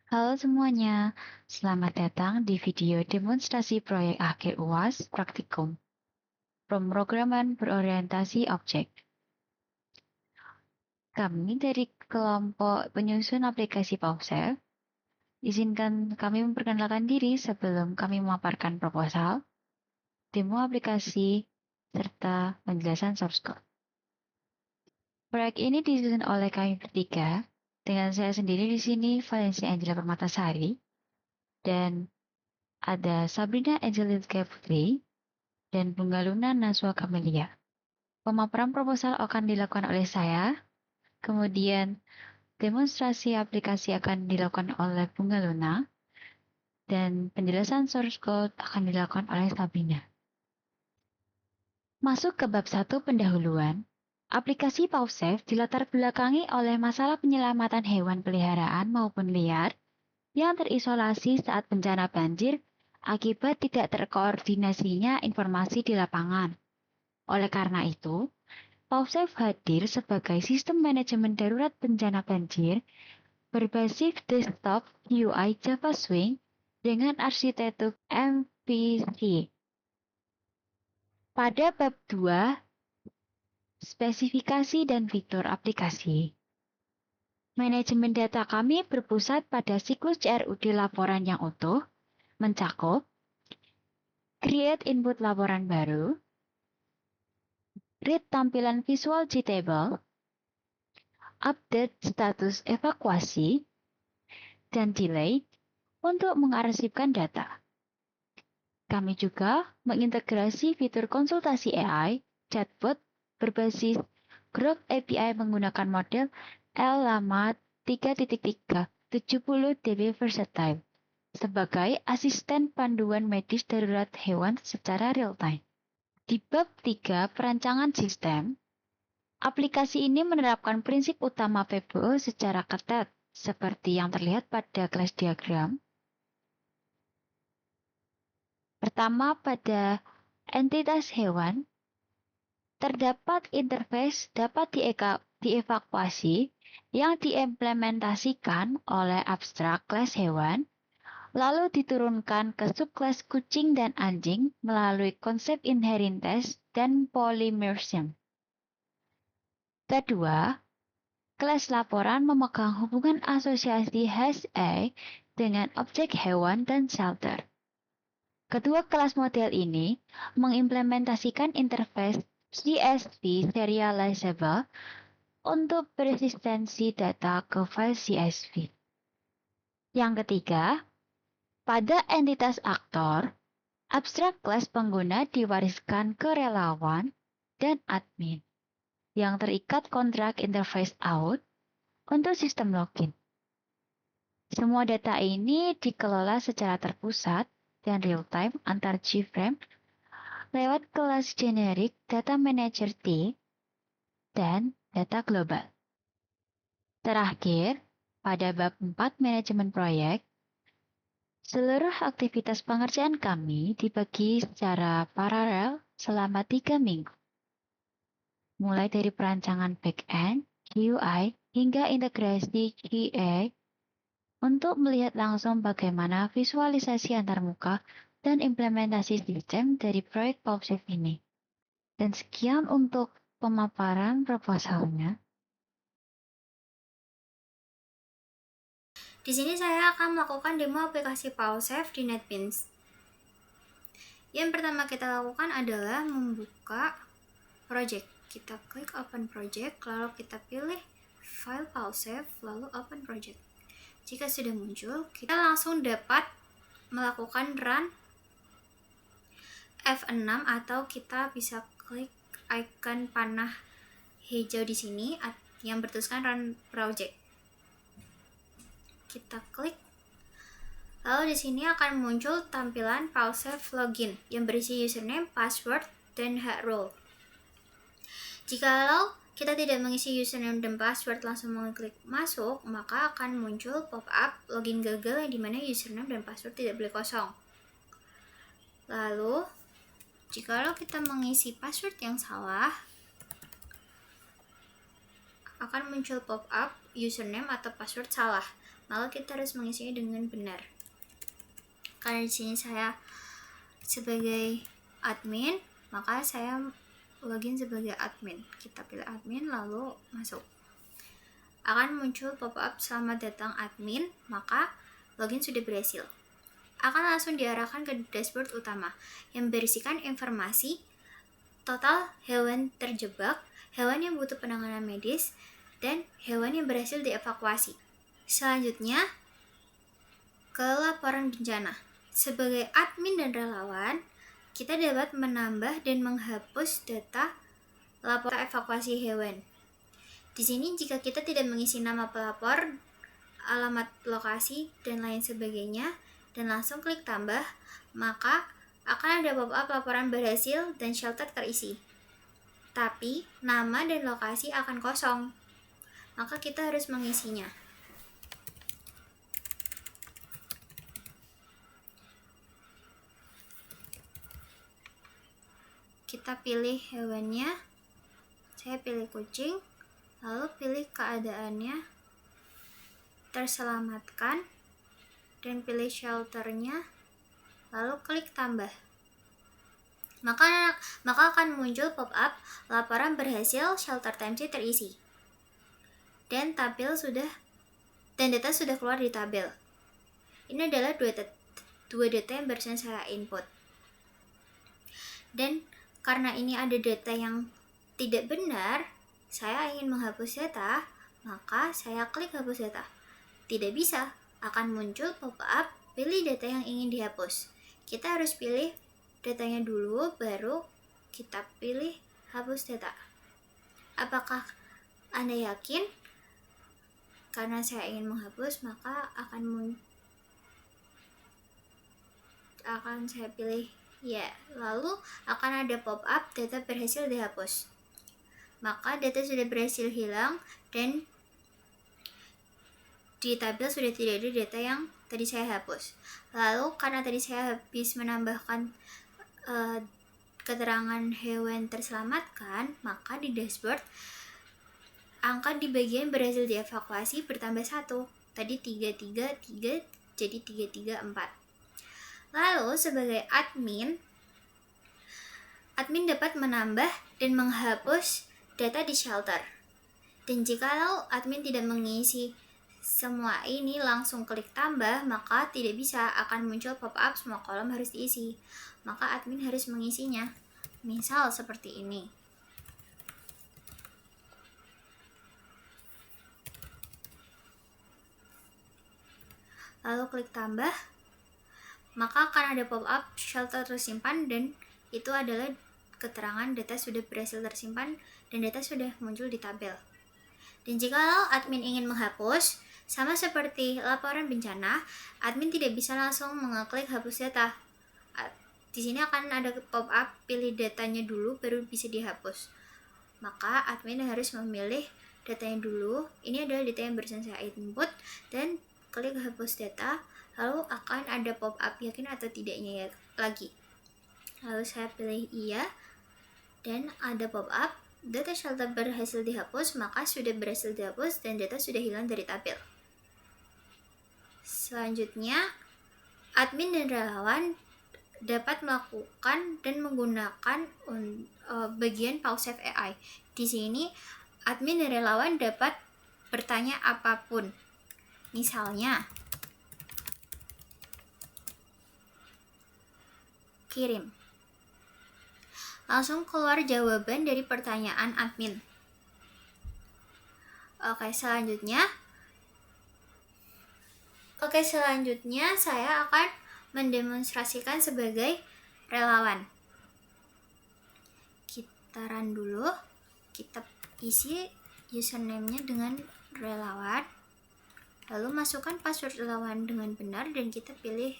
Halo semuanya, selamat datang di video demonstrasi proyek akhir UAS Praktikum, Pemrograman Berorientasi Objek. Kami dari kelompok penyusun aplikasi PAUSEF, izinkan kami memperkenalkan diri sebelum kami memaparkan proposal, demo aplikasi, serta penjelasan source code. Proyek ini disusun oleh kami bertiga, dengan saya sendiri di sini, Valencia Angela Permatasari, dan ada Sabrina Angelika Putri, dan Bunga Luna Naswa Kamelia. Pemaparan proposal akan dilakukan oleh saya, kemudian demonstrasi aplikasi akan dilakukan oleh Bunga Luna, dan penjelasan source code akan dilakukan oleh Sabrina. Masuk ke bab 1 pendahuluan, aplikasi PAUSEF dilatar belakangi oleh masalah penyelamatan hewan peliharaan maupun liar yang terisolasi saat bencana banjir akibat tidak terkoordinasinya informasi di lapangan. Oleh karena itu, PAUSEF hadir sebagai sistem manajemen darurat bencana banjir berbasis desktop UI Java Swing dengan arsitektur MVC. Pada bab 2, spesifikasi dan fitur aplikasi. Manajemen data kami berpusat pada siklus CRUD laporan yang utuh, mencakup create input laporan baru, read tampilan visual Gtable, update status evakuasi, dan delay untuk mengarsipkan data. Kami juga mengintegrasi fitur konsultasi AI, chatbot berbasis Grok API menggunakan model Llama 3.3 70 dB Versatile sebagai asisten panduan medis darurat hewan secara real-time. Di bab 3 perancangan sistem, aplikasi ini menerapkan prinsip utama PBO secara ketat, seperti yang terlihat pada kelas diagram. Pertama, pada entitas hewan, terdapat interface dapat dievakuasi yang diimplementasikan oleh abstrak kelas hewan, lalu diturunkan ke subkelas kucing dan anjing melalui konsep inheritance dan polymorphism. Kedua, kelas laporan memegang hubungan asosiasi hash A dengan objek hewan dan shelter. Kedua kelas model ini mengimplementasikan interface CSV serializable untuk persistensi data ke file CSV. Yang ketiga, pada entitas aktor, abstrak kelas pengguna diwariskan ke relawan dan admin yang terikat kontrak interface out untuk sistem login. Semua data ini dikelola secara terpusat dan real-time antar GFrame lewat kelas generik Data Manager T dan data global. Terakhir, pada bab 4 manajemen proyek, seluruh aktivitas pengerjaan kami dibagi secara paralel selama 3 minggu. Mulai dari perancangan back-end, GUI, hingga integrasi QA untuk melihat langsung bagaimana visualisasi antarmuka dan implementasi sistem dari proyek PAUSEF ini. Dan sekian untuk pemaparan proposalnya. Di sini saya akan melakukan demo aplikasi PAUSEF di NetBeans. Yang pertama kita lakukan adalah membuka project. Kita klik open project, lalu kita pilih file PAUSEF, lalu open project. Jika sudah muncul, kita langsung dapat melakukan run F6 atau kita bisa klik icon panah hijau di sini yang bertuliskan run project. Kita klik, lalu di sini akan muncul tampilan PAUSEF login yang berisi username, password, dan hard role. Jikalau kita tidak mengisi username dan password langsung mengklik masuk, maka akan muncul pop-up login gagal yang dimana username dan password tidak boleh kosong. Lalu, jikalau kita mengisi password yang salah, akan muncul pop-up username atau password salah. maka kita harus mengisinya dengan benar. Karena di sini saya sebagai admin, maka saya login sebagai admin. Kita pilih admin lalu masuk. Akan muncul pop-up selamat datang admin, maka login sudah berhasil. Akan langsung diarahkan ke dashboard utama yang berisikan informasi total hewan terjebak, hewan yang butuh penanganan medis, dan hewan yang berhasil dievakuasi. Selanjutnya, ke laporan bencana. Sebagai admin dan relawan, kita dapat menambah dan menghapus data laporan evakuasi hewan. Di sini jika kita tidak mengisi nama pelapor, alamat lokasi, dan lain sebagainya, dan langsung klik tambah, maka akan ada pop-up laporan berhasil dan shelter terisi. Tapi, nama dan lokasi akan kosong, maka kita harus mengisinya. Kita pilih hewannya, saya pilih kucing, lalu pilih keadaannya, terselamatkan, dan pilih shelternya, lalu klik tambah. Maka akan muncul pop-up laporan berhasil, shelter TMC terisi. Dan data sudah keluar di tabel. Ini adalah dua data yang barusan saya input. Dan karena ini ada data yang tidak benar, saya ingin menghapus data, maka saya klik hapus data. Tidak bisa, akan muncul pop-up pilih data yang ingin dihapus. Kita harus pilih datanya dulu, baru kita pilih hapus data. Apakah Anda yakin? Karena saya ingin menghapus, maka akan saya pilih ya. Lalu akan ada pop-up data berhasil dihapus. Maka data sudah berhasil hilang dan di tabel sudah tidak ada data yang tadi saya hapus. Lalu karena tadi saya habis menambahkan keterangan hewan terselamatkan, maka di dashboard angka di bagian berhasil dievakuasi bertambah 1. Tadi 333 jadi 334. Lalu sebagai admin dapat menambah dan menghapus data di shelter. Dan jikalau admin tidak mengisi semua ini langsung klik tambah, maka tidak bisa, akan muncul pop-up semua kolom harus diisi. Maka admin harus mengisinya. Misal seperti ini. Lalu klik tambah, maka akan ada pop-up shelter tersimpan dan itu adalah keterangan data sudah berhasil tersimpan dan data sudah muncul di tabel. Dan jika admin ingin menghapus, sama seperti laporan bencana, admin tidak bisa langsung mengeklik hapus data. Di sini akan ada pop-up pilih datanya dulu baru bisa dihapus. Maka admin harus memilih datanya dulu. Ini adalah data yang barusan saya input dan klik hapus data, lalu akan ada pop-up yakin atau tidaknya lagi. Lalu saya pilih iya dan ada pop-up data shelter berhasil dihapus, maka sudah berhasil dihapus dan data sudah hilang dari tabel. Selanjutnya, admin dan relawan dapat melakukan dan menggunakan bagian Pause AI. Di sini, admin dan relawan dapat bertanya apapun. Misalnya, kirim. Langsung keluar jawaban dari pertanyaan admin. Oke, selanjutnya saya akan mendemonstrasikan sebagai relawan. Kita run dulu. Kita isi username-nya dengan relawan. Lalu masukkan password relawan dengan benar dan kita pilih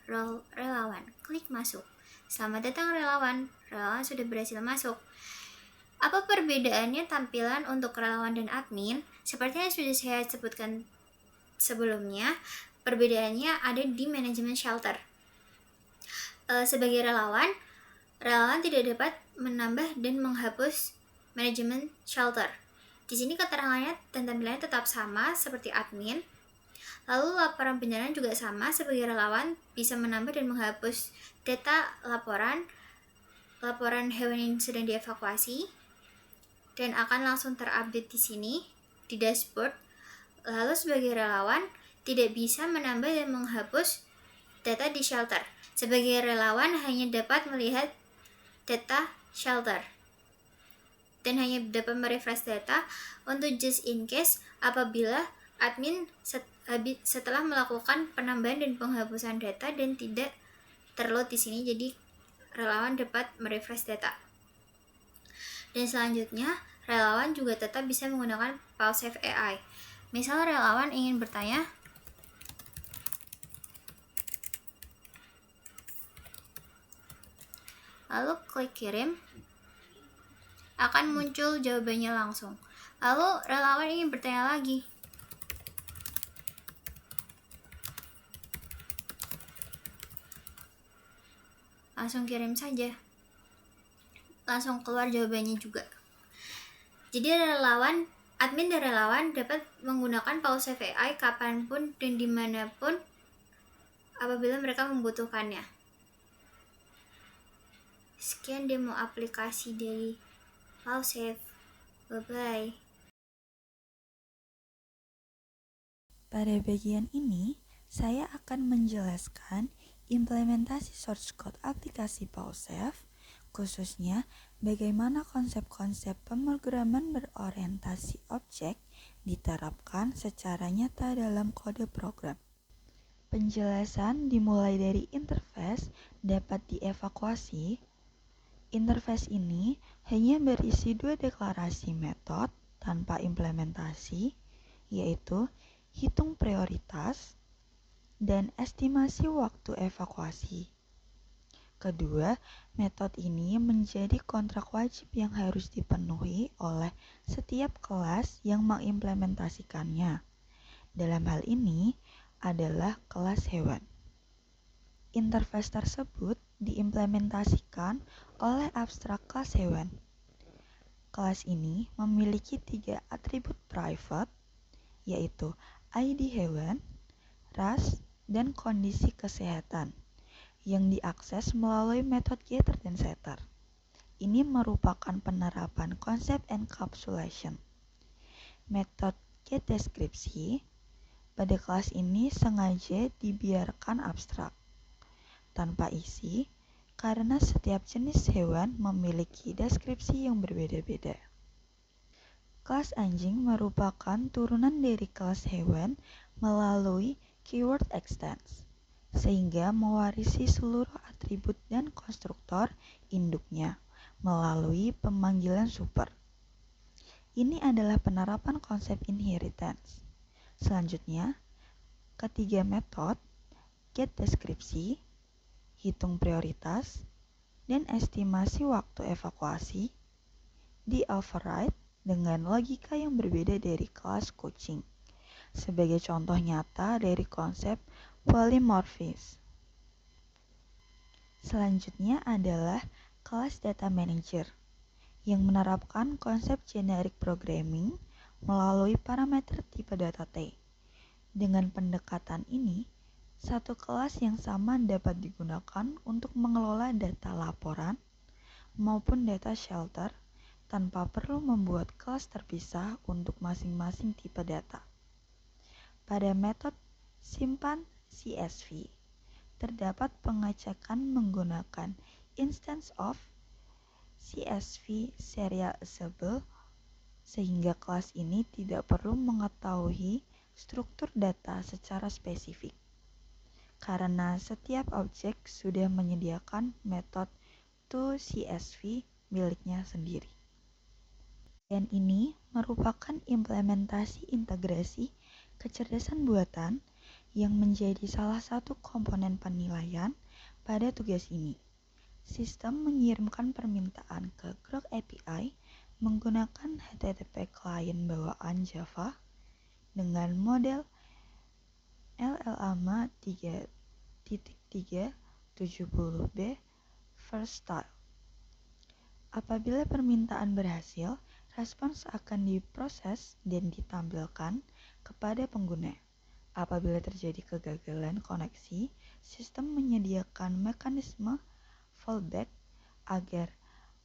role relawan. Klik masuk. Selamat datang relawan. Relawan sudah berhasil masuk. Apa perbedaannya tampilan untuk relawan dan admin? Seperti yang sudah saya sebutkan sebelumnya, perbedaannya ada di manajemen shelter. Sebagai relawan tidak dapat menambah dan menghapus manajemen shelter. Di sini keterangannya dan tampilannya tetap sama seperti admin. Lalu laporan penyerahan juga sama, sebagai relawan bisa menambah dan menghapus data laporan hewan yang sedang dievakuasi dan akan langsung terupdate di sini di dashboard. Lalu sebagai relawan tidak bisa menambah dan menghapus data di shelter. Sebagai relawan hanya dapat melihat data shelter dan hanya dapat merefresh data untuk just in case apabila admin setelah melakukan penambahan dan penghapusan data dan tidak terload di sini, jadi relawan dapat merefresh data. Dan selanjutnya, relawan juga tetap bisa menggunakan PaulSafe AI. Misal relawan ingin bertanya, lalu klik kirim, akan muncul jawabannya langsung. Lalu relawan ingin bertanya lagi, langsung kirim saja, langsung keluar jawabannya juga. Jadi admin dan relawan dapat menggunakan PaulSafe AI kapanpun dan dimanapun apabila mereka membutuhkannya. Sekian demo aplikasi dari PaulSafe. Bye-bye. Pada bagian ini, saya akan menjelaskan implementasi source code aplikasi PaulSafe, khususnya bagaimana konsep-konsep pemrograman berorientasi objek diterapkan secara nyata dalam kode program. Penjelasan dimulai dari interface dapat dievakuasi. Interface ini hanya berisi dua deklarasi metode tanpa implementasi, yaitu hitung prioritas dan estimasi waktu evakuasi. Kedua, metode ini menjadi kontrak wajib yang harus dipenuhi oleh setiap kelas yang mengimplementasikannya. Dalam hal ini adalah kelas hewan. Interface tersebut diimplementasikan oleh abstrak kelas hewan. Kelas ini memiliki 3 atribut private, yaitu ID hewan, ras, dan kondisi kesehatan, yang diakses melalui metode getter dan setter. Ini merupakan penerapan konsep encapsulation. Metode getDeskripsi pada kelas ini sengaja dibiarkan abstrak, tanpa isi, karena setiap jenis hewan memiliki deskripsi yang berbeda-beda. Kelas anjing merupakan turunan dari kelas hewan melalui keyword extends, sehingga mewarisi seluruh atribut dan konstruktor induknya melalui pemanggilan super. Ini adalah penerapan konsep inheritance. Selanjutnya, ketiga metode, getDeskripsi, hitung prioritas, dan estimasi waktu evakuasi di-override dengan logika yang berbeda dari kelas kucing, sebagai contoh nyata dari konsep polymorphism. Selanjutnya adalah kelas data manager, yang menerapkan konsep generic programming melalui parameter tipe data T. Dengan pendekatan ini, satu kelas yang sama dapat digunakan untuk mengelola data laporan maupun data shelter tanpa perlu membuat kelas terpisah untuk masing-masing tipe data. Pada metode simpan CSV, terdapat pengecekan menggunakan instance of CSV serializable, sehingga kelas ini tidak perlu mengetahui struktur data secara spesifik, karena setiap objek sudah menyediakan metode toCSV miliknya sendiri. Dan ini merupakan implementasi integrasi kecerdasan buatan yang menjadi salah satu komponen penilaian pada tugas ini. Sistem mengirimkan permintaan ke Grok API menggunakan HTTP client bawaan Java dengan model LLama 3.370b first style. Apabila permintaan berhasil, respons akan diproses dan ditampilkan kepada pengguna. Apabila terjadi kegagalan koneksi, sistem menyediakan mekanisme fallback agar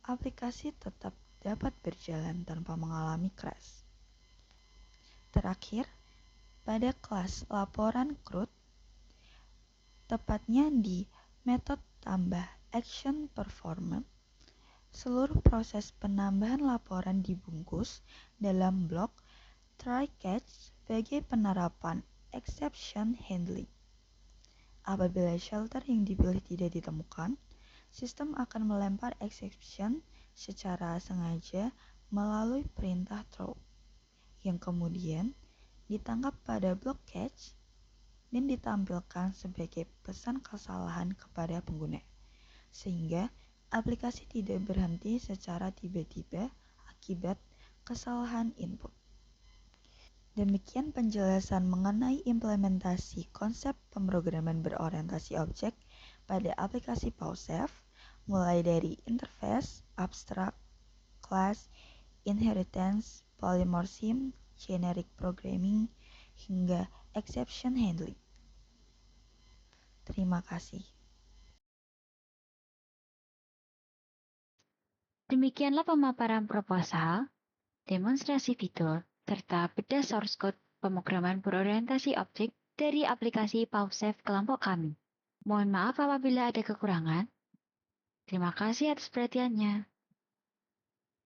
aplikasi tetap dapat berjalan tanpa mengalami crash. Terakhir, pada kelas laporan CRUD, tepatnya di metode tambah action performance, seluruh proses penambahan laporan dibungkus dalam blok try catch sebagai penerapan exception handling. Apabila shelter yang dipilih tidak ditemukan, sistem akan melempar exception secara sengaja melalui perintah throw, yang kemudian ditangkap pada blok catch dan ditampilkan sebagai pesan kesalahan kepada pengguna, sehingga aplikasi tidak berhenti secara tiba-tiba akibat kesalahan input. Demikian penjelasan mengenai implementasi konsep pemrograman berorientasi objek pada aplikasi PowerShell, mulai dari interface, abstract, class, inheritance, polymorphism, generic programming, hingga exception handling. Terima kasih. Demikianlah pemaparan proposal, demonstrasi fitur, serta bedah source code pemrograman berorientasi objek dari aplikasi PowerShell kelompok kami. Mohon maaf apabila ada kekurangan. Terima kasih atas perhatiannya.